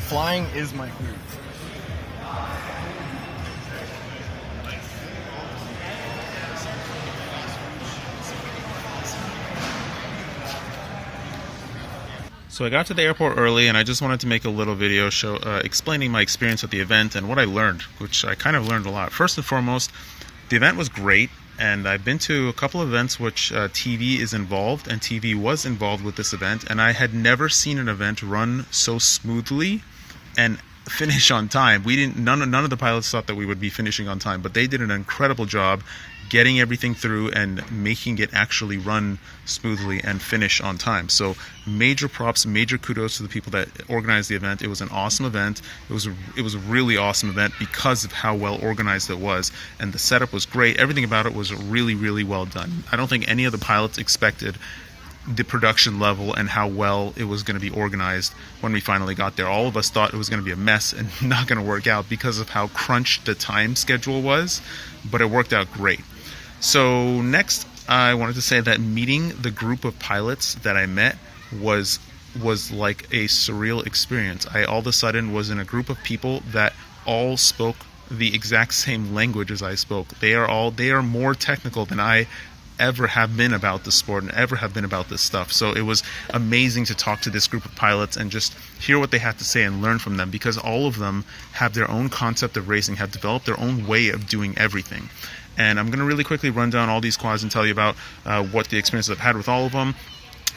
Flying is my food. So I got to the airport early, and I just wanted to make a little video explaining my experience at the event and what I learned, which I kind of learned a lot. First and foremost, the event was great, and I've been to a couple of events which TV is involved, and TV was involved with this event, and I had never seen an event run so smoothly and finish on time. None of the pilots thought that we would be finishing on time, but they did an incredible job getting everything through and making it actually run smoothly and finish on time. So major props, major kudos to the people that organized the event. It was an awesome event. It was a really awesome event because of how well organized it was, and the setup was great. Everything about it was really, really well done. I don't think any of the pilots expected the production level and how well it was going to be organized when we finally got there. All of us thought it was going to be a mess and not going to work out because of how crunched the time schedule was, but it worked out great. So next, I wanted to say that meeting the group of pilots that I met was like a surreal experience. I all of a sudden was in a group of people that all spoke the exact same language as I spoke. They are more technical than I ever have been about the sport and ever have been about this stuff. So it was amazing to talk to this group of pilots and just hear what they had to say and learn from them, because all of them have their own concept of racing, have developed their own way of doing everything. And I'm going to really quickly run down all these quads and tell you about what the experiences I've had with all of them.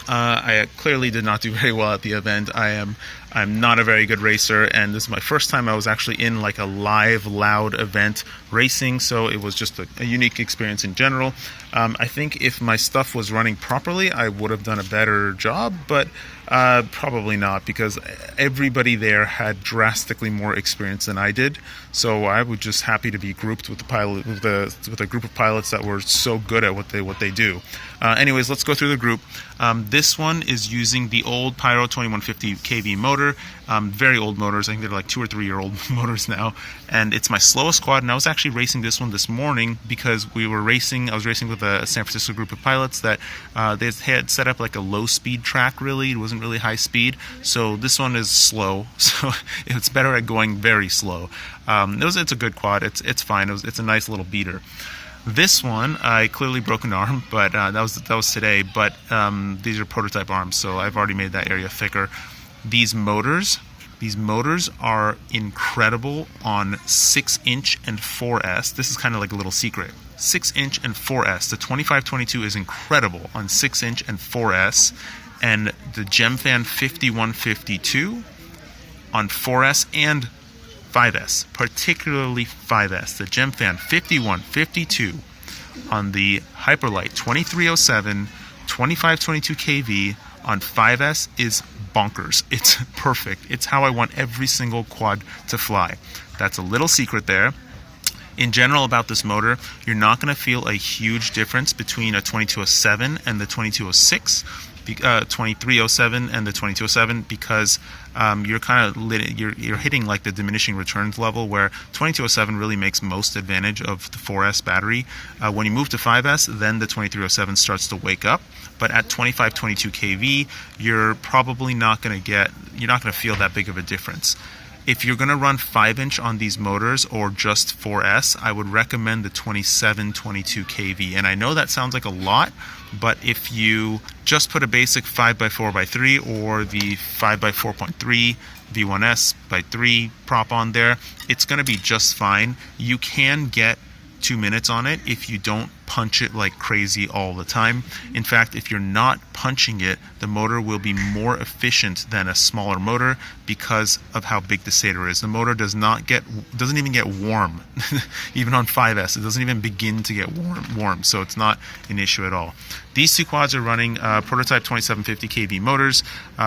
I clearly did not do very well at the event. I'm not a very good racer, and this is my first time I was actually in like a live, loud event racing, so it was just a unique experience in general. I think if my stuff was running properly, I would have done a better job, but probably not, because everybody there had drastically more experience than I did. So I was just happy to be grouped with with a group of pilots that were so good at what they do. Anyways, let's go through the group. This one is using the old Pyro 2150 kV motor. Very old motors. I think they're like 2 or 3 year old motors now, and it's my slowest quad. And I was actually racing this one this morning because I was racing with a San Francisco group of pilots that they had set up like a low speed track. Really, it wasn't really high speed, so this one is slow, so it's better at going very slow. It's a good quad. It's fine. It's a nice little beater. This one, I clearly broke an arm, but that was today. But these are prototype arms, so I've already made that area thicker. These motors are incredible on 6-inch and 4S. This is kind of like a little secret. 6-inch and 4S. The 2522 is incredible on 6-inch and 4S, and the GemFan 5152 on 4S and 5S, particularly 5S. The GemFan 5152 on the Hyperlight 2307 2522 kV on 5S is bonkers. It's perfect. It's how I want every single quad to fly. That's a little secret there. In general, about this motor, you're not going to feel a huge difference between a 2207 and the 2206, 2307 and the 2207, because you're hitting like the diminishing returns level, where 2207 really makes most advantage of the 4S battery. When you move to 5S, then the 2307 starts to wake up. But at 2522 kV, you're probably not going to feel that big of a difference. If you're going to run 5-inch on these motors or just 4S, I would recommend the 2722 kV. And I know that sounds like a lot, but if you just put a basic 5x4x3 or the 5x4.3 V1S by 3 prop on there, it's going to be just fine. You can get 2 minutes on it if you don't punch it like crazy all the time. In fact, if you're not punching it, the motor will be more efficient than a smaller motor because of how big the stator is. The motor doesn't even get warm. Even on 5S, it doesn't even begin to get warm, so it's not an issue at all. These two quads are running prototype 2750 kV motors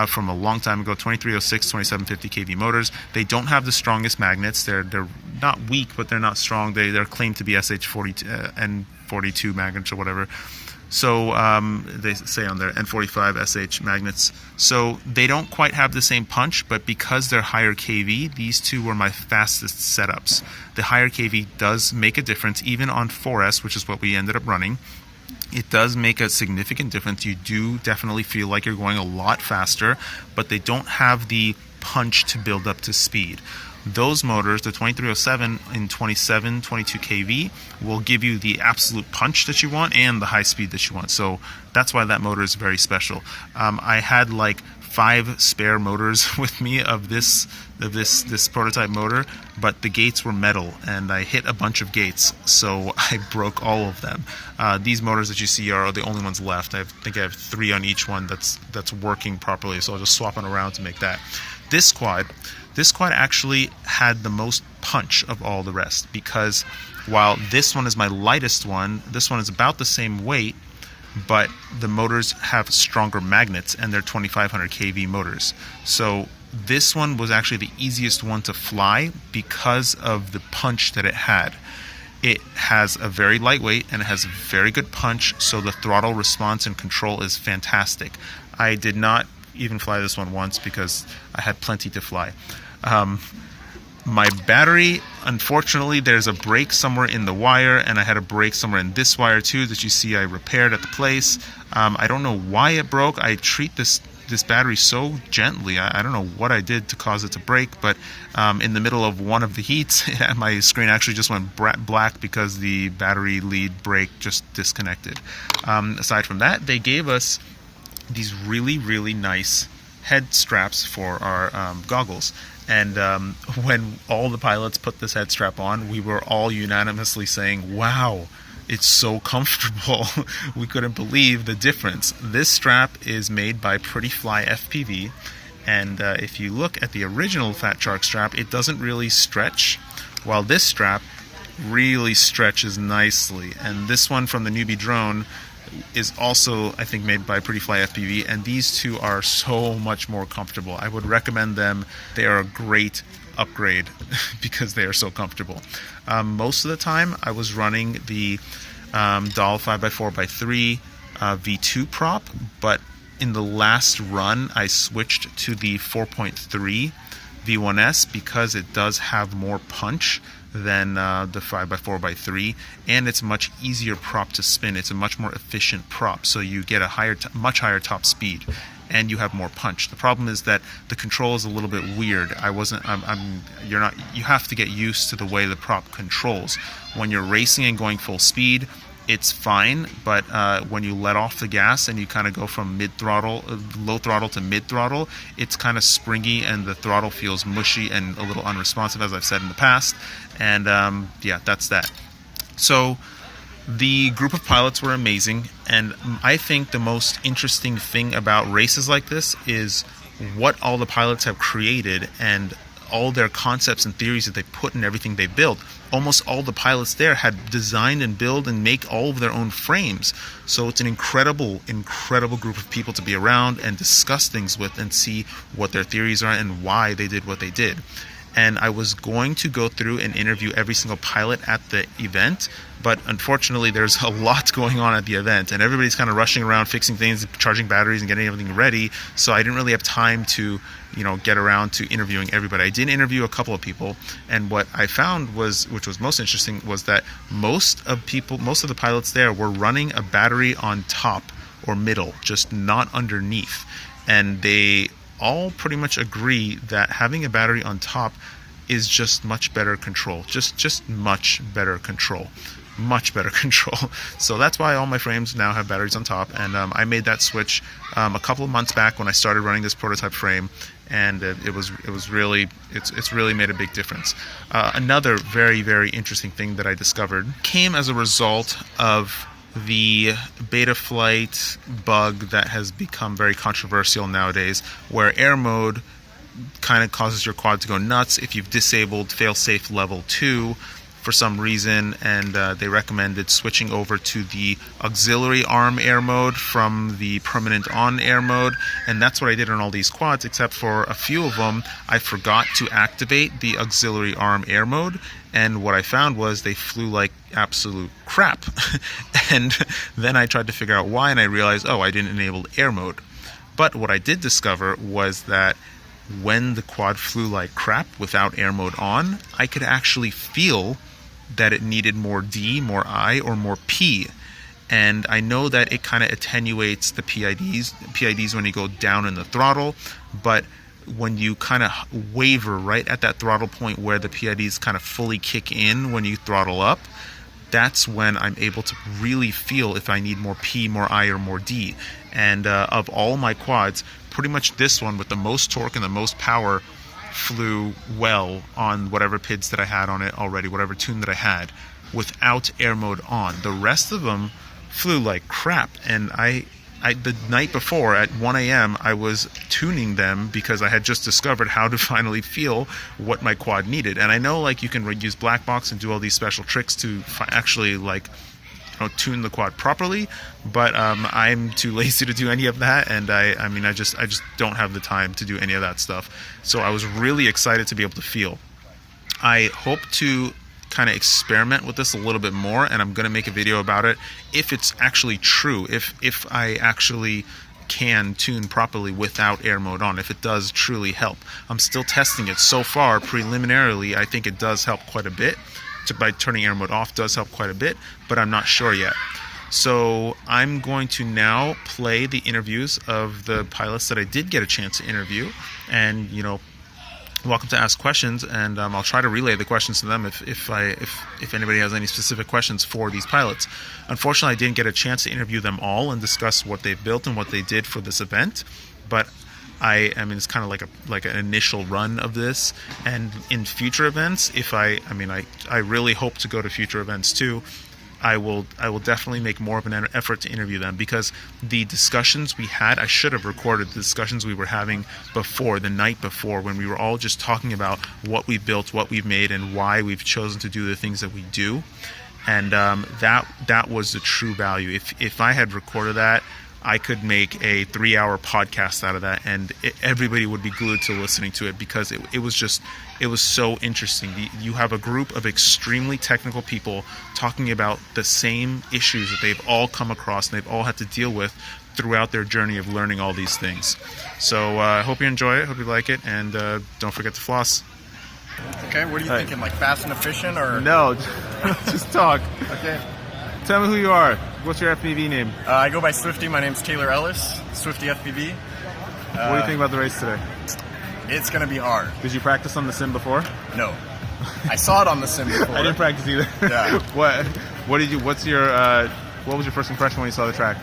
from a long time ago, 2306 2750 kV motors. They don't have the strongest magnets. They're not weak, but they're not strong. They're claimed to be SH40 and 42 magnets or whatever. So they say on their N45 SH magnets. So they don't quite have the same punch, but because they're higher kV, these two were my fastest setups. The higher kV does make a difference, even on 4S, which is what we ended up running. It does make a significant difference. You do definitely feel like you're going a lot faster, but they don't have the punch to build up to speed. Those motors, the 2307 in 27, 22 kV, will give you the absolute punch that you want and the high speed that you want. So that's why that motor is very special. I had like 5 spare motors with me of this prototype motor, but the gates were metal and I hit a bunch of gates, so I broke all of them. These motors that you see are the only ones left. I think I have 3 on each one that's working properly, so I'll just swap it around to make that. This quad actually had the most punch of all the rest, because while this one is my lightest one, this one is about the same weight, but the motors have stronger magnets and they're 2500 kV motors. So this one was actually the easiest one to fly because of the punch that it had. It has a very lightweight and it has a very good punch, so the throttle response and control is fantastic. I did not even fly this one once because I had plenty to fly. My battery, unfortunately, there's a break somewhere in the wire, and I had a break somewhere in this wire too that you see I repaired at the place. I don't know why it broke. I treat this battery so gently. I don't know what I did to cause it to break, but in the middle of one of the heats, my screen actually just went black because the battery lead brake just disconnected. Aside from that, they gave us these really, really nice head straps for our goggles. And when all the pilots put this head strap on, we were all unanimously saying, wow, it's so comfortable. We couldn't believe the difference. This strap is made by Pretty Fly FPV, and if you look at the original Fat Shark strap, it doesn't really stretch, while this strap really stretches nicely. And this one from the Newbie drone is also, I think, made by Pretty Fly FPV, and these two are so much more comfortable. I would recommend them. They are a great upgrade because they are so comfortable. Most of the time I was running the Doll 5x4x3 V2 prop, but in the last run I switched to the 4.3 V1S because it does have more punch than the 5x4x3, and it's a much easier prop to spin. It's a much more efficient prop, so you get a much higher top speed, and you have more punch. The problem is that the control is a little bit weird. You have to get used to the way the prop controls. When you're racing and going full speed, it's fine, but when you let off the gas and you kind of go from low throttle to mid throttle, it's kind of springy and the throttle feels mushy and a little unresponsive, as I've said in the past. And yeah, that's that. So the group of pilots were amazing, and I think the most interesting thing about races like this is what all the pilots have created and all their concepts and theories that they put in everything they built. Almost all the pilots there had designed and built and make all of their own frames. So it's an incredible group of people to be around and discuss things with and see what their theories are and why they did what they did. And I was going to go through and interview every single pilot at the event, but unfortunately there's a lot going on at the event and everybody's kind of rushing around fixing things, charging batteries and getting everything ready, so I didn't really have time to get around to interviewing everybody. I did interview a couple of people, and what I found was, which was most interesting, was that most of the pilots there were running a battery on top or middle, just not underneath, and they all pretty much agree that having a battery on top is just much better control. Just much better control. Much better control. So that's why all my frames now have batteries on top, and I made that switch a couple of months back when I started running this prototype frame, and it's really made a big difference. Another very, very interesting thing that I discovered came as a result of the Betaflight bug that has become very controversial nowadays, where air mode kind of causes your quad to go nuts if you've disabled failsafe level 2 for some reason, and they recommended switching over to the auxiliary arm air mode from the permanent on air mode, and that's what I did on all these quads, except for a few of them I forgot to activate the auxiliary arm air mode, and what I found was they flew like absolute crap. And then I tried to figure out why, and I realized, oh, I didn't enable air mode. But what I did discover was that when the quad flew like crap without air mode on, I could actually feel that it needed more D, more I, or more P. And I know that it kind of attenuates the PIDs when you go down in the throttle, but when you kind of waver right at that throttle point where the PIDs kind of fully kick in when you throttle up, that's when I'm able to really feel if I need more P, more I, or more D. And of all my quads, pretty much this one with the most torque and the most power flew well on whatever PIDs that I had on it already, whatever tune that I had, without air mode on. The rest of them flew like crap, and I the night before at 1 a.m. I was tuning them because I had just discovered how to finally feel what my quad needed. And I know like you can use black box and do all these special tricks to actually like tune the quad properly, but I'm too lazy to do any of that, and I mean I just don't have the time to do any of that stuff. So I was really excited to be able to feel. I hope to kind of experiment with this a little bit more, and I'm going to make a video about it if it's actually true, if I actually can tune properly without air mode on, if it does truly help. I'm still testing it. So far, preliminarily, I think it does help quite a bit. By turning air mode off does help quite a bit, but I'm not sure yet. So I'm going to now play the interviews of the pilots that I did get a chance to interview, and welcome to ask questions, and I'll try to relay the questions to them if anybody has any specific questions for these pilots. Unfortunately, I didn't get a chance to interview them all and discuss what they've built and what they did for this event, but I mean it's kind of like an initial run of this, and in future events, if I really hope to go to future events too. I will definitely make more of an effort to interview them, because the discussions we had, I should have recorded the discussions we were having before, the night before, when we were all just talking about what we built, what we've made, and why we've chosen to do the things that we do. And that was the true value. If I had recorded that, I could make a 3-hour podcast out of that, and everybody would be glued to listening to it, because it was so interesting. You have a group of extremely technical people talking about the same issues that they've all come across and they've all had to deal with throughout their journey of learning all these things. So I hope you enjoy it, hope you like it, and don't forget to floss. Okay, what are you thinking, like fast and efficient, or? No, just talk. Okay. Tell me who you are. What's your FPV name? I go by Swifty. My name's Taylor Ellis, Swifty FPV. What do you think about the race today? It's going to be hard. Did you practice on the sim before? No. I saw it on the sim before. I didn't practice either. Yeah. What was your first impression when you saw the track?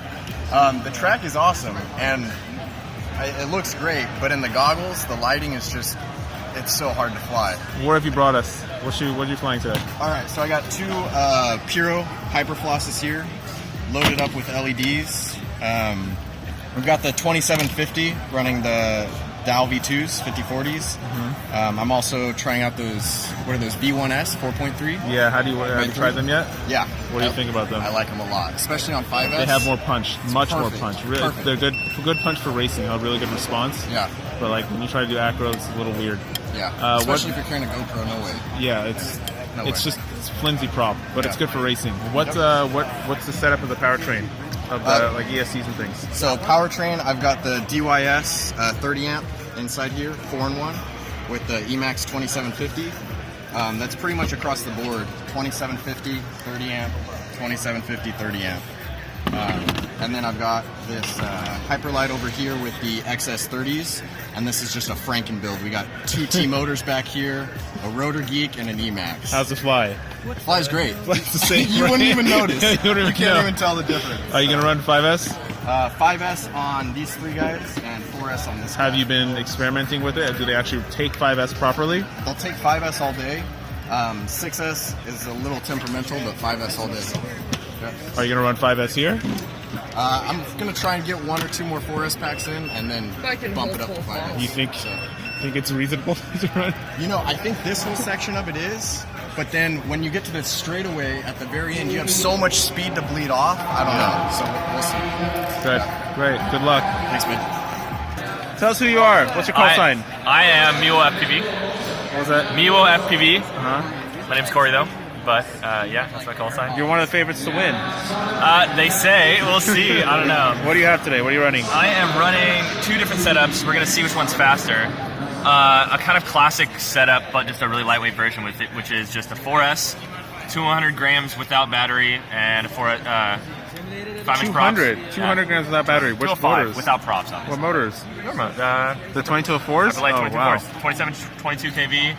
The track is awesome, and it looks great, but in the goggles, the lighting is just, it's so hard to fly. Where have you brought us? What are you flying today? All right, so I got two Puro Hyperflosses here, loaded up with LEDs. We've got the 2750 running the Dow V2s, 5040s. Mm-hmm. I'm also trying out those, what are those, V1S 4.3? Yeah, have you tried them yet? Yeah. What do you think about them? I like them a lot, especially on 5S. They have more punch, much perfect. more punch. Really, they're good punch for racing, a really good response. Yeah. But like when you try to do acro, it's a little weird. Yeah, especially if you're carrying a GoPro, no way. Yeah, it's flimsy prop, but it's good for racing. What's the setup of the powertrain of the like ESCs and things? So powertrain, I've got the DYS 30 amp inside here, 4-in-1, with the Emax 2750. That's pretty much across the board. 2750, 30 amp, 2750, 30 amp. And then I've got this Hyperlight over here with the XS30s, and this is just a Franken build. We got two T-motors back here, a Rotor Geek, and an Emax. How's it fly? It flies great. Flies the same. You wouldn't even notice. You can't even tell the difference. Are you going to run 5S? 5S on these three guys, and 4S on this guy. Have you been experimenting with it? Do they actually take 5S properly? They'll take 5S all day. 6S is a little temperamental, but 5S all day. Yeah. Are you going to run 5S here? I'm going to try and get 1 or 2 more 4S packs in, and then bump it up to 5S. You think it's reasonable to run? I think this whole section of it is, but then when you get to the straightaway at the very end, you have so much speed to bleed off. I don't know, so we'll see. Good. Yeah. Great. Good luck. Thanks, man. Tell us who you are. What's your call sign? I am Miwo FPV. What was that? Miwo FPV. Uh-huh. My name's Corey, though. But, yeah, that's my call sign. You're one of the favorites to win. They say. We'll see. I don't know. What do you have today? What are you running? I am running 2 different setups. We're going to see which one's faster. A kind of classic setup, but just a really lightweight version with it, which is just a 4S, 200 grams without battery, and a 5-inch props. 200 grams of that battery. Which 205 motors? without props, obviously. What motors? The 2204s? The light Oh, 22 wow. 27, 22 kV.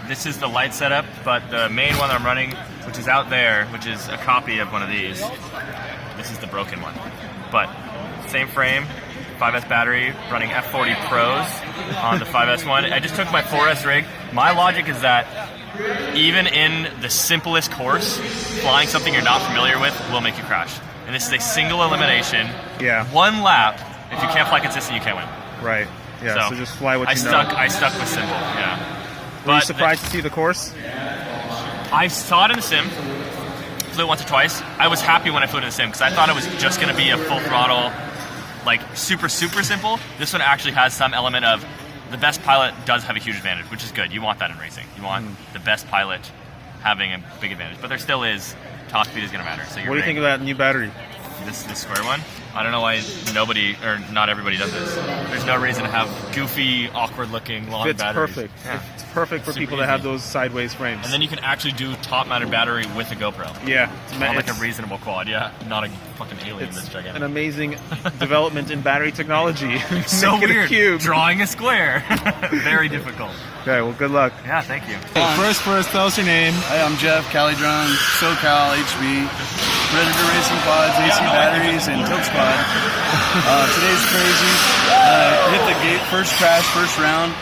This is the light setup, but the main one that I'm running, which is out there, which is a copy of one of these. This is the broken one. But same frame, 5S battery, running F40 Pros on the 5S one. I just took my 4S rig. My logic is that even in the simplest course, flying something you're not familiar with will make you crash. And this is a single elimination. Yeah. One lap. If you can't fly consistent, you can't win. Right. Yeah, so just fly what you know. I stuck with simple, yeah. Were you surprised to see the course? I saw it in the sim. Flew it once or twice. I was happy when I flew it in the sim because I thought it was just going to be a full throttle, like super simple. This one actually has some element of the best pilot does have a huge advantage, which is good. You want that in racing. You want the best pilot having a big advantage. But there still is, top speed is going to matter. So what do you think of that new battery? This square one. I don't know why not everybody does this. There's no reason to have goofy, awkward-looking long batteries. It's perfect. Yeah. It's perfect for people that have those sideways frames. And then you can actually do top-mounted battery with a GoPro. Yeah, on like a reasonable quad. Yeah, not a fucking alien. That's gigantic. An amazing development in battery technology. So Make it weird. A cube. Drawing a square. Very difficult. Okay, well, good luck. Yeah, thank you. First, tell us your name. Hi, I'm Jeff, Cali Drone, SoCal, HB, Predator Racing Pods, AC Batteries, and Tilt Squad. Today's crazy. Hit the gate, first crash, first round,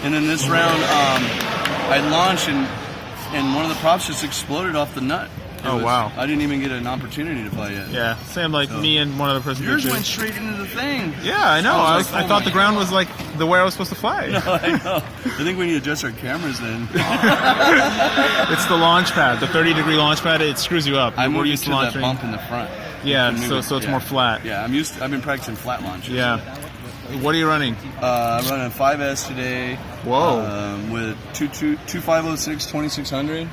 and then this round, I launched and one of the props just exploded off the nut. Wow. I didn't even get an opportunity to fly yet. Yeah, same like me and one other person. Yours went straight into the thing. Yeah, I know. I I thought the ground was like the way I was supposed to fly. No, I know. I think we need to adjust our cameras then. It's the launch pad, the 30-degree launch pad. It screws you up. I'm We're used to that bump in the front. Yeah, so it's more flat. Yeah, I've been practicing flat launches. Yeah. What are you running? I'm running a 5S today. Whoa. With 2506 2600.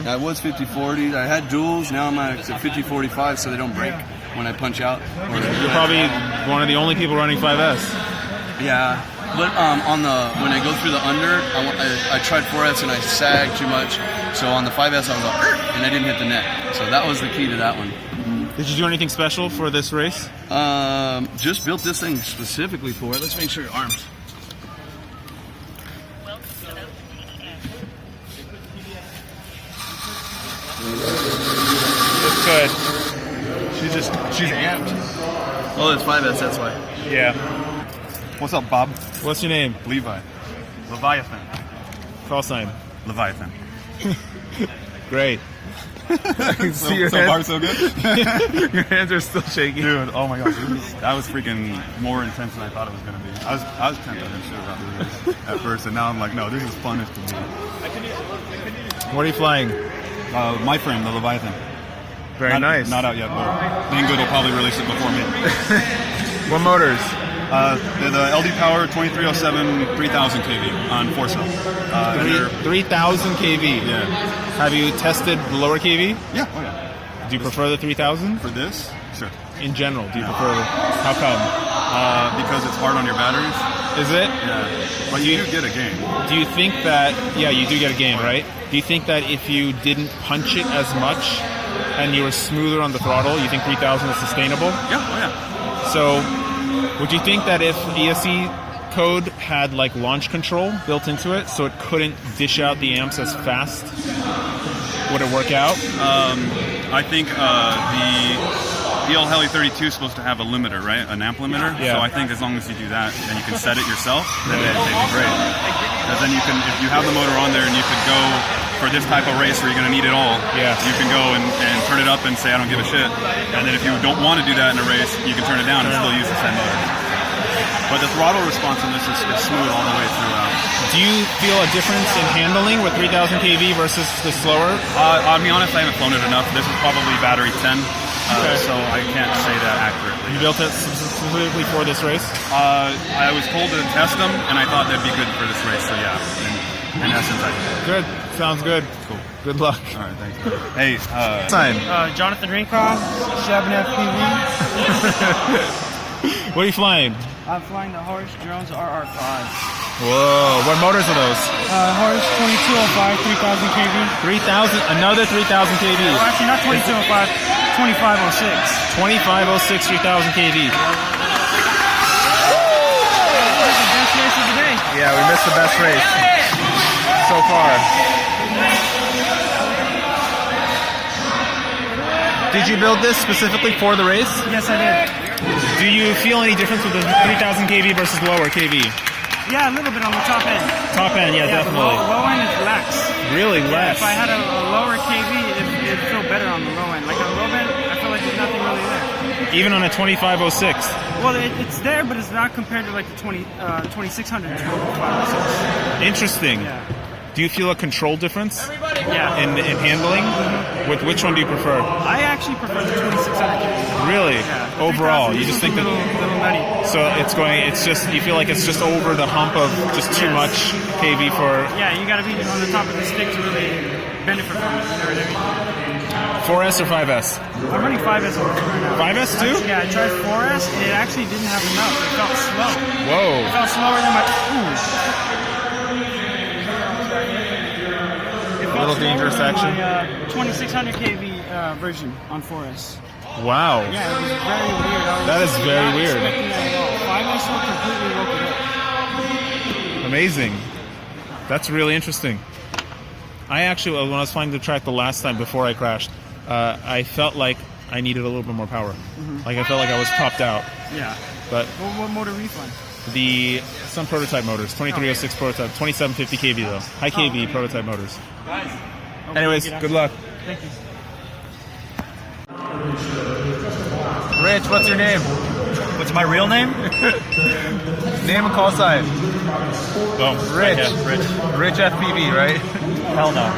I was 5040. I had duals. Now I'm at 5045, so they don't break when I punch out. You're probably one of the only people running 5S. Yeah, but when I go through the under, I tried 4S and I sagged too much. So on the 5S, I was like, and I didn't hit the net. So that was the key to that one. Did you do anything special for this race? Just built this thing specifically for it. Let's make sure your arms. It's good. She's amped. Oh, it's 5S, that's why. Yeah. What's up, Bob? What's your name? Levi. Leviathan. Call sign. Leviathan. Great. I can see your so hands. far, so good? Your hands are still shaking. Dude, oh my gosh. That was freaking more intense than I thought it was going to be. I was tempted and shit about this at first, and now I'm like, no, this is fun as can be. What are you flying? My frame, the Leviathan. Very nice. Not out yet, but Banggood will probably release it before me. What motors? The LD Power 2307 3000 kV on 4-cell. 3,000 kV. Yeah. Have you tested the lower kV? Yeah. Oh yeah. Do you prefer the 3,000? For this? Sure. In general, do you prefer? How come? Because it's hard on your batteries. Is it? Yeah. But you do get a game. Do you think that? Yeah, you do get a game, right? Do you think that if you didn't punch it as much and you were smoother on the throttle, you think 3,000 is sustainable? Yeah. Oh yeah. So, would you think that if ESC code had like launch control built into it, so it couldn't dish out the amps as fast, would it work out? I think the EL Heli 32 is supposed to have a limiter, right? An amp limiter. Yeah. So I think as long as you do that and you can set it yourself, then they'd be great. Because then you can, if you have the motor on there and you could go for this type of race where you're going to need it all, yeah, you can go and turn it up and say, I don't give a shit. And then if you don't want to do that in a race, you can turn it down and still use the same motor. But the throttle responsiveness is smooth all the way throughout. Do you feel a difference in handling with 3,000 kV versus the slower? I'll be honest, I haven't flown it enough. This is probably battery 10, so I can't say that accurately. You built it specifically for this race? I was told to test them, and I thought they'd be good for this race, so yeah, in essence, I did. Good. Sounds good. Cool. Good luck. All right, thanks. Hey, Time. Jonathan Rincon, Shabin FPV. What are you flying? I'm flying the Horse Drones RR5. Whoa, what motors are those? Horse 2205, 3000 kV. 3,000, another 3,000 kV. Well, actually, not 2205, 2506. 2506 3000 kV. That's the best race of the day. Yeah, we missed the best race so far. Did you build this specifically for the race? Yes, I did. Do you feel any difference with the 3000 kV versus lower kV? Yeah, a little bit on the top end. Top end, yeah, The definitely. low end is lax. Really less. If I had a lower KV, it'd feel better on the low end. Like on the low end, I feel like there's nothing really there. Even on a 2506. Well, it's there, but it's not compared to like the 2600 and 2506. Interesting. Yeah. Do you feel a control difference Yeah. in handling? With which one do you prefer? I actually prefer the 2600 KV. Really? Yeah. The Overall, 3000 you is just a think that. little nutty. So it's just, you feel like it's just over the hump of just too Yes. much kV for Yeah, you got to be on the top of the stick to really benefit from it. You know what I mean? 4S or 5S? I'm running 5S on this right now. 5S too? Yeah, I tried 4S and it actually didn't have enough. It felt slow. Whoa. It felt slower than my. A little dangerous action. My 2600 kV version on 4S. Wow. Yeah, it was very weird. That is very not weird. expecting that at all. 5S will completely woke it up. Amazing. That's really interesting. I actually, when I was flying the track the last time before I crashed, I felt like I needed a little bit more power. Like I felt like I was topped out. Yeah. But What motor refund? some prototype motors, 2306 prototype, 2750 kV though, high kV prototype motors. Anyways, good luck. Thank you. Rich, what's your name? What's my real name? Name and call sign. Boom. Rich. Rich. Rich FPV, right? Hell no.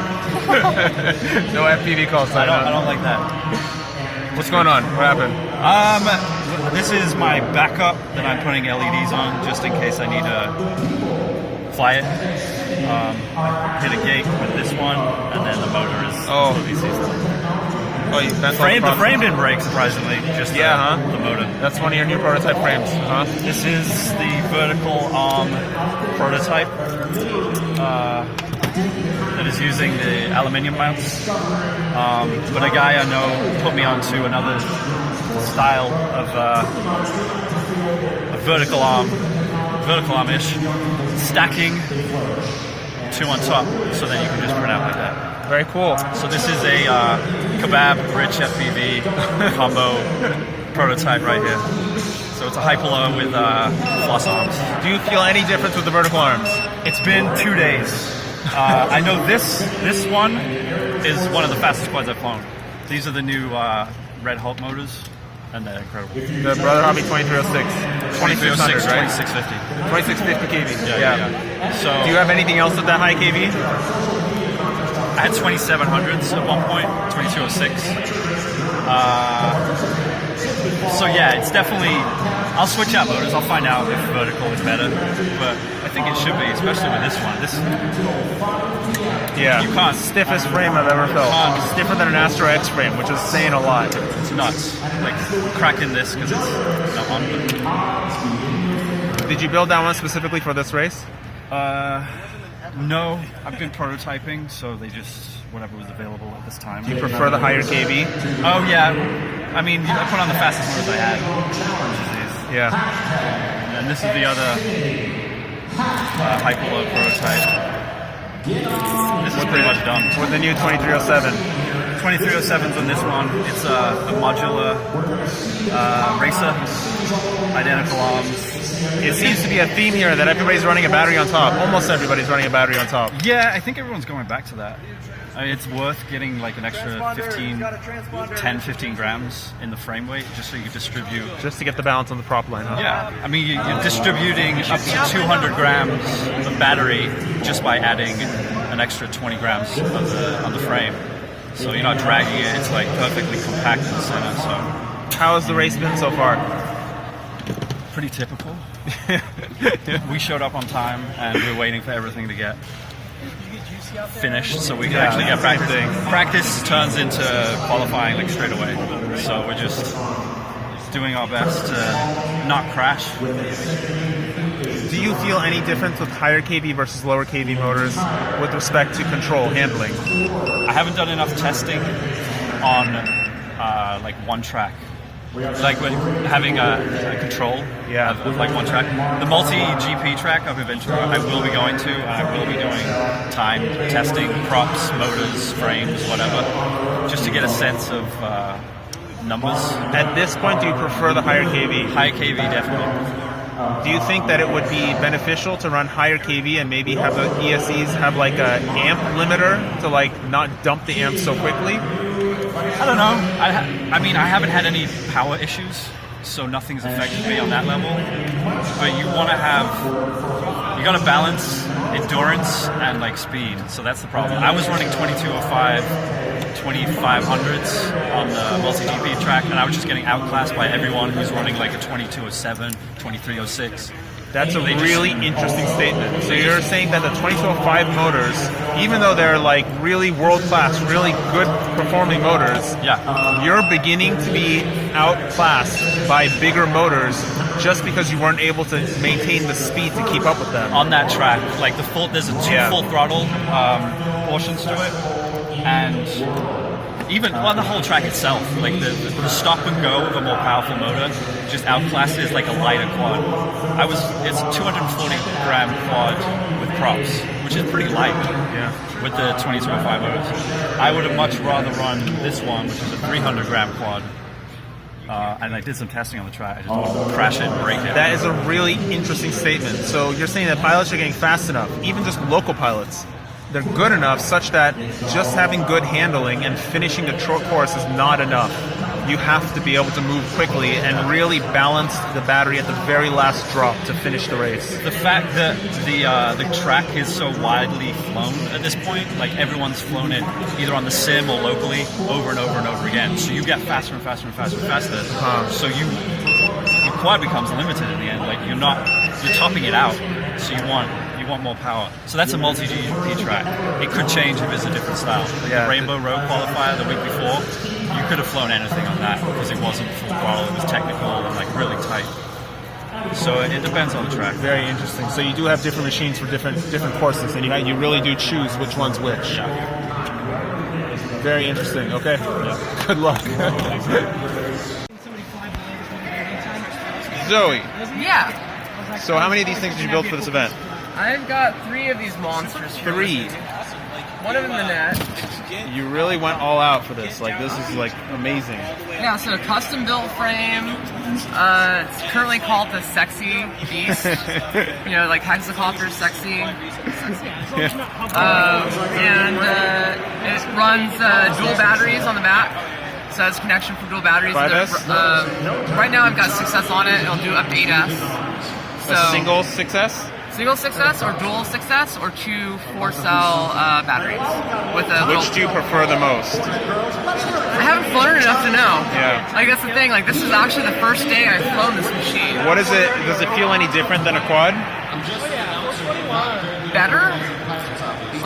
No FPV call sign. I don't like that. What's going on? What happened? This is my backup that I'm putting LEDs on just in case I need to fly it. I hit a gate with this one, and then the motor is completely seized. Oh, you bent The frame didn't break, surprisingly. Just the motor. That's one of your new prototype frames, huh? This is the vertical arm prototype that is using the aluminium mounts. But a guy I know put me onto another style of a vertical arm-ish, stacking two on top, so then you can just print out like that. Very cool. So this is a kebab rich FPV combo prototype right here. So it's a hyperlow with floss arms. Do you feel any difference with the vertical arms? It's been 2 days. I know this one is one of the fastest quads I've flown. These are the new Red Hulk motors, and they're incredible. The Brother Hobby 2306. 2600, right? 2650. 2650 kV. Yeah. So Do you have anything else with that high kV? I had 2700s at one point, 2206. So yeah, it's definitely. I'll switch out motors. I'll find out if vertical is better, but I think it should be, especially with this one. You can't. Stiffest frame I've ever felt. It's different than an Astro X frame, which is saying a lot. It's nuts. Like cracking this because it's not on. Did you build that one specifically for this race? No, I've been prototyping, so they just whatever was available at this time. Do you prefer the higher kV? Oh yeah, I mean I put on the fastest motors I had, which is these. Yeah. And this is the other hyperlow prototype. This is pretty much done. With the new 2307. 2307's on this one. It's a modular racer, identical arms. It seems to be a theme here that everybody's running a battery on top. Almost everybody's running a battery on top. Yeah, I think everyone's going back to that. I mean, it's worth getting like an extra 10-15 grams in the frame weight just so you can distribute. Just to get the balance on the prop line, huh? Yeah, I mean, you're distributing up to 200 grams of battery just by adding an extra 20 grams on the frame. So you're not dragging it, it's like perfectly compact in the center. So How has the race been so far? pretty typical. We showed up on time and we were waiting for everything to get finished so we can actually get practicing. Practice turns into qualifying like straight away. So we're just doing our best to not crash. Do you feel any difference with higher kV versus lower kV motors with respect to control handling? I haven't done enough testing on like one track. Like when having a control of like one track. The multi-GP track I will be going to, and I will be doing time testing, props, motors, frames, whatever, just to get a sense of numbers. At this point, do you prefer the higher KV? Higher KV, definitely. Do you think that it would be beneficial to run higher KV and maybe have the ESCs have like a amp limiter to like not dump the amp so quickly? I don't know. I mean, I haven't had any power issues, so nothing's affected me on that level. But you want to have, you got to balance endurance and like speed. So that's the problem. I was running 2205, 2500s on the multi-GP track, and I was just getting outclassed by everyone who's running like a 2207, 2306. That's a really interesting statement. So you're saying that the 2205 motors, even though they're like really world-class, really good performing motors, you're beginning to be outclassed by bigger motors just because you weren't able to maintain the speed to keep up with them. On that track, like there's two full throttle portions to it, and even on the whole track itself, like the stop and go of a more powerful motor just outclasses like a lighter quad. It's 240 gram quad with props, which is pretty light with the 2205 motors. I would have much rather run this one, which is a 300 gram quad. And I did some testing on the track. I just want to crash it and break it. That is a really interesting statement. So you're saying that pilots are getting fast enough, even just local pilots, they're good enough such that just having good handling and finishing a short course is not enough. You have to be able to move quickly and really balance the battery at the very last drop to finish the race. The fact that the track is so widely flown at this point, like everyone's flown it either on the sim or locally over and over and over again. So you get faster and faster and faster and faster. So your quad becomes limited in the end. Like you're topping it out. So you want more power. So that's a multi-GP track. It could change if it's a different style. Like the Rainbow Road qualifier the week before, you could have flown anything on that because it wasn't full throttle. It was technical and like really tight. So it depends on the track. Very interesting. So you do have different machines for different courses, and you really do choose which one's which. Yeah. Very interesting. Okay. Good luck. Zoe. Yeah. So how many of these things did you build for this event? I've got 3 of these monsters here. 3. One of them in the net. You really went all out for this. Like, this is like amazing. Yeah, so custom built frame. It's currently called the Sexy Beast. Like hexacopter sexy. And it runs dual batteries on the back. So it has connection for dual batteries. 5S? Right now I've got 6S on it. It'll do up to 8S. So, a single 6S? Single 6S or dual 6S or 2 4-cell batteries with a Which do you prefer the most? I haven't flown it enough to know. Yeah. Like that's the thing. Like this is actually the first day I've flown this machine. What is it? Does it feel any different than a quad? Better.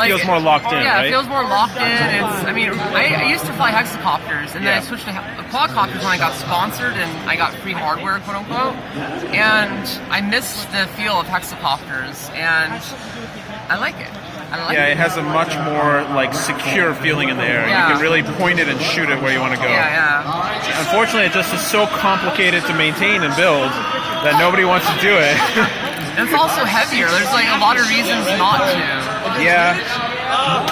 It feels more locked in, yeah, right? It feels more locked in. I used to fly hexacopters, and then I switched to quadcopters when I got sponsored and I got free hardware, quote unquote. And I missed the feel of hexacopters, and I like it. It has a much more like secure feeling in the air. Yeah. You can really point it and shoot it where you want to go. Yeah. Unfortunately, it just is so complicated to maintain and build that nobody wants to do it. And it's also heavier. There's like a lot of reasons not to. Yeah.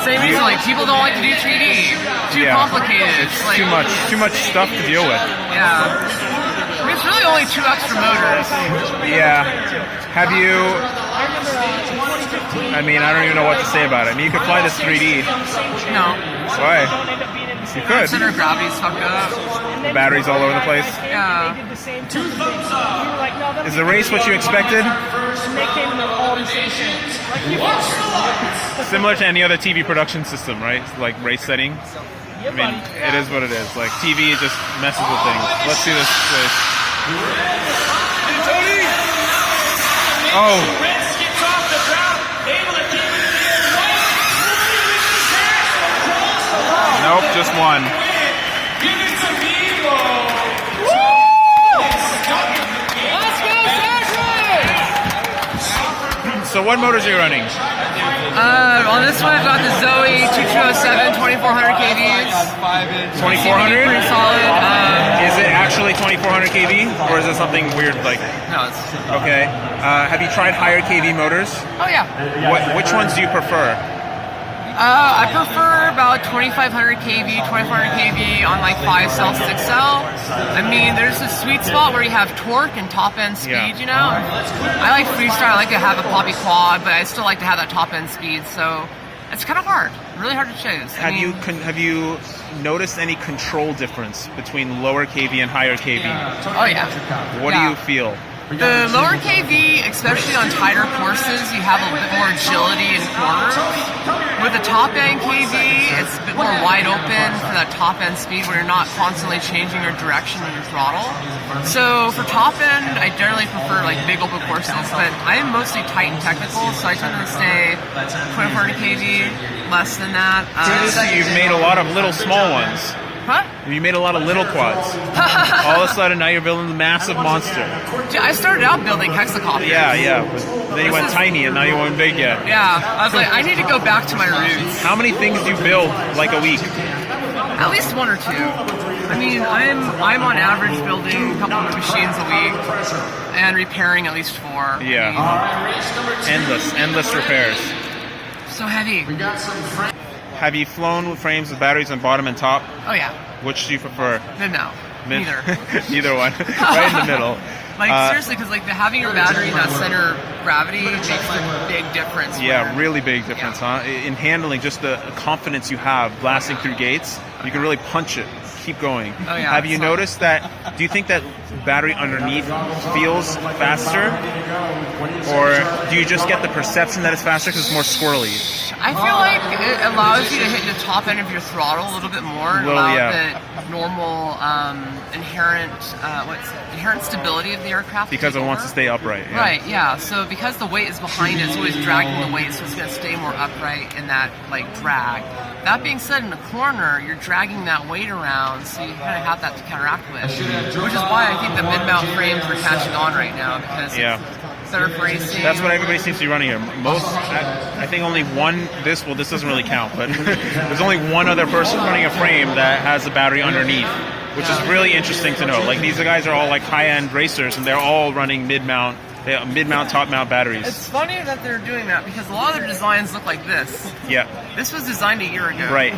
Same reason, like people don't like to do 3D. Too complicated. It's like, too much stuff to deal with. Yeah. I mean, it's really only 2 extra motors. Yeah. Have you? I mean, I don't even know what to say about it. I mean, you could fly this 3D. No. Why? You could. Center of gravity's fucked up. The batteries all over the place. Yeah. Is the race what you expected? Similar to any other TV production system, right? Like race settings. I mean, it is what it is. Like TV just messes with things. Let's see this race. Oh. Nope, just one. So what motors are you running? On this one, I've got the Zoe 2207 2400 kVs. 2400? Pretty solid. Is it actually 2400 kV, or is it something weird like? No, it's. Okay. Have you tried higher kV motors? Oh yeah. Which ones do you prefer? I prefer about 2500 kV, 2400 kV on like 5-cell, 6-cell. I mean, there's a sweet spot where you have torque and top end speed, you know? I like freestyle, I like to have a poppy quad, but I still like to have that top end speed, so it's kind of hard, really hard to choose. Have you noticed any control difference between lower kV and higher kV? Oh yeah. What do you feel? The lower kV, especially on tighter courses, you have a bit more agility in corners. With the top end kV, it's a bit more wide open for that top end speed where you're not constantly changing your direction on your throttle. So for top end, I generally prefer like big open courses, but I am mostly tight and technical, so I tend to stay 2400 kV, less than that. You've made a lot of little small ones. Huh? You made a lot of little quads. All of a sudden, now you're building the massive monster. I started out building hexacopters. Yeah. But then you went tiny, and now you went big yet. Yeah, I was like, I need to go back to my roots. How many things do you build like a week? At least one or two. I mean, I'm on average building a couple of machines a week and repairing at least 4. Yeah. Endless repairs. So heavy. Have you flown with frames with batteries on bottom and top? Oh yeah. Which do you prefer? No. Neither. Neither one. Right in the middle. Like seriously, because like having your battery in that center of gravity makes a big difference. Yeah, really big difference, huh? In handling just the confidence you have blasting through gates, you can really punch it. Keep going. Oh, yeah, Have you noticed that? Do you think that battery underneath feels faster, or do you just get the perception that it's faster because it's more squirrely? I feel like it allows you to hit the top end of your throttle a little bit more and allow the normal inherent stability of the aircraft. Because it wants to stay upright. Yeah. Right. Yeah. So because the weight is behind it, it's always dragging the weight, so it's going to stay more upright in that like drag. That being said, in the corner, you're dragging that weight around, so you kind of have that to counteract with, which is why I think the mid-mount frames are catching on right now, because it's better for racing. That's what everybody seems to be running here. I think only one, this doesn't really count, but there's only one other person running a frame that has a battery underneath, which is really interesting to know. Like, these guys are all like high-end racers, and they're all running mid-mount, top-mount batteries. It's funny that they're doing that, because a lot of their designs look like this. Yeah. This was designed a year ago. Right.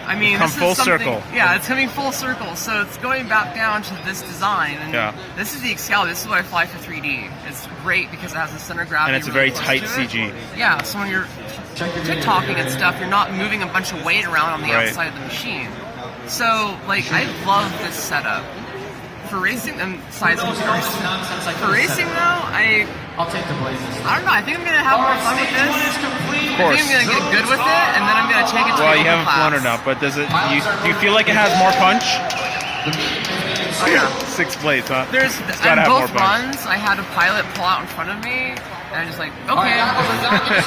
I mean, come full circle. Yeah, it's coming full circle. So it's going back down to this design. And this is the Excalibur. This is what I fly for 3D. It's great because it has a center of gravity. And it's a very tight CG. Yeah, so when you're TikToking and stuff, you're not moving a bunch of weight around on the outside of the machine. So, like, I love this setup. For racing and size comparison. For racing though, I'll take the Blazers. I don't know. I think I'm gonna have more fun with this. Of course. I think I'm gonna get good with it, and then I'm gonna take it to Well, you haven't flown enough, but does it? Do you feel like it has more punch? Oh yeah. 6 plates, huh? There's on both runs. I had a pilot pull out in front of me, and I'm just like, okay,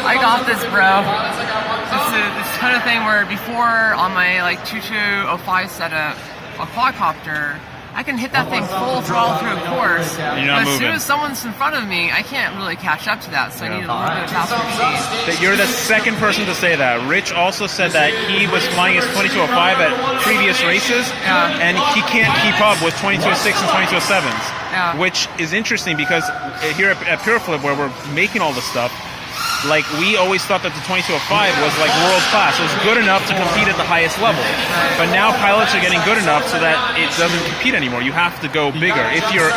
I got this, bro. It's this kind of thing where before on my like 2205 setup, a quadcopter, I can hit that thing full throttle through a course, but as soon as someone's in front of me, I can't really catch up to that, so I need a little bit of faster machine. You're the second person to say that. Rich also said that he was flying his 2205 at previous races, and he can't keep up with 2206 and 2207s, which is interesting because here at PureFlip, where we're making all this stuff, like, we always thought that the 2205 was like world class. It was good enough to compete at the highest level. But now pilots are getting good enough so that it doesn't compete anymore. You have to go bigger if you're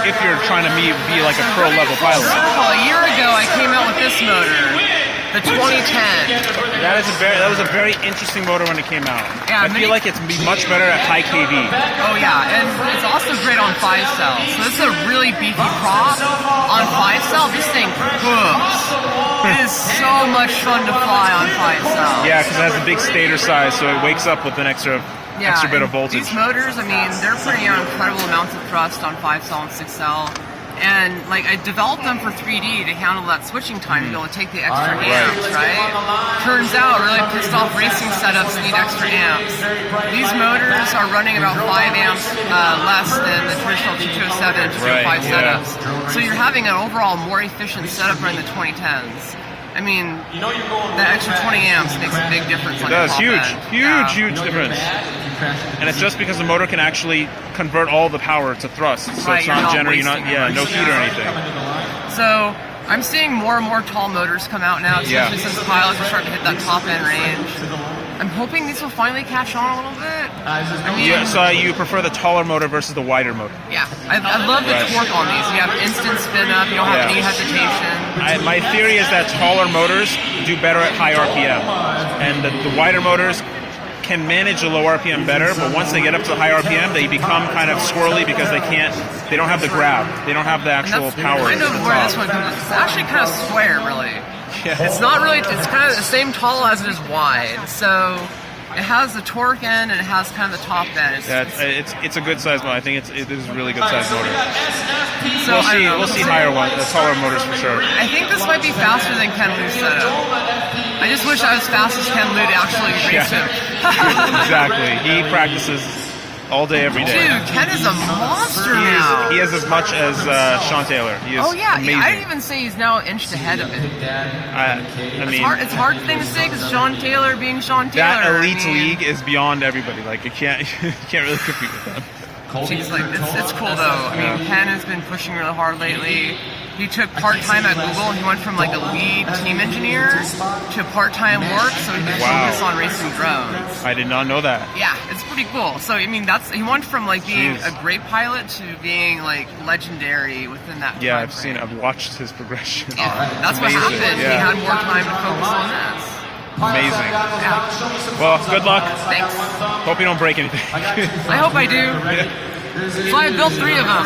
trying to be like a pro level pilot. A year ago, I came out with this motor, the 2010. That was a very interesting motor when it came out. Yeah, I feel like it's be much better at high kV. Oh yeah, and it's also great on 5-cell. So this is a really beefy prop on 5-cell. This thing cooks. It is so much fun to fly on 5-cell. Yeah, because it has a big stator size, so it wakes up with an extra bit of voltage. These motors, I mean, they're putting out incredible amounts of thrust on 5-cell and 6-cell. And like, I developed them for 3D to handle that switching time to be able to take the extra amps, right? Turns out, really pissed off racing setups need extra amps. These motors are running about 5 amps less than the traditional 2207 and 205 setups. So you're having an overall more efficient setup running the 2010s. I mean, the extra 20 amps makes a big difference. It on does. your Huge, top end. huge difference. And it's just because the motor can actually convert all the power to thrust. So Right, it's you're not not generating, wasting no heat or anything. So I'm seeing more and more tall motors come out now, especially since pilots are starting to hit that top end range. I'm hoping these will finally catch on a little bit. I mean, Yeah, so you prefer the taller motor versus the wider motor? yeah, I love the torque on these. You have instant spin up, you don't have Yeah. any hesitation. My theory is that taller motors do better at high RPM, and the wider motors can manage the low RPM better, but once they get up to high RPM, they become kind of squirrely because they don't have the grab, they don't have the And actual that's power. kind at of the where top. this one comes. It's actually kind of square, really. Yeah. It's not really. It's kind of the same tall as it is wide. So it has the torque end and it has kind of the top end. It's a good size motor. I think it is a really good size motor. So I don't know. We'll see higher ones, taller motors for sure. I think this might be faster than Ken Liu's setup. I just wish I was fast as Ken Liu to actually race him. Exactly. He practices all day, every day. Dude, Ken is a monster now. He is as much as Sean Taylor. He is Oh yeah, amazing. I'd even say he's now inched ahead of it. I mean, It's hard thing to say because Sean Taylor being Sean Taylor. that elite I mean, league is beyond everybody. Like, you can't really compete with them. Geez, like it's cool though. I mean, Ken has been pushing really hard lately. He took part-time at Google. He went from like a lead team engineer to part-time work, so he could focus on racing drones. I did not know that. Yeah, it's pretty cool. So I mean, he went from like being a great pilot to being like legendary within that. Yeah, time frame. I've watched his progression. Yeah, that's what Amazing. happened. He Yeah. had more time to focus on this. Amazing. Yeah. Well, good luck. Thanks. Hope you don't break anything. I hope I do. So I built 3 of them.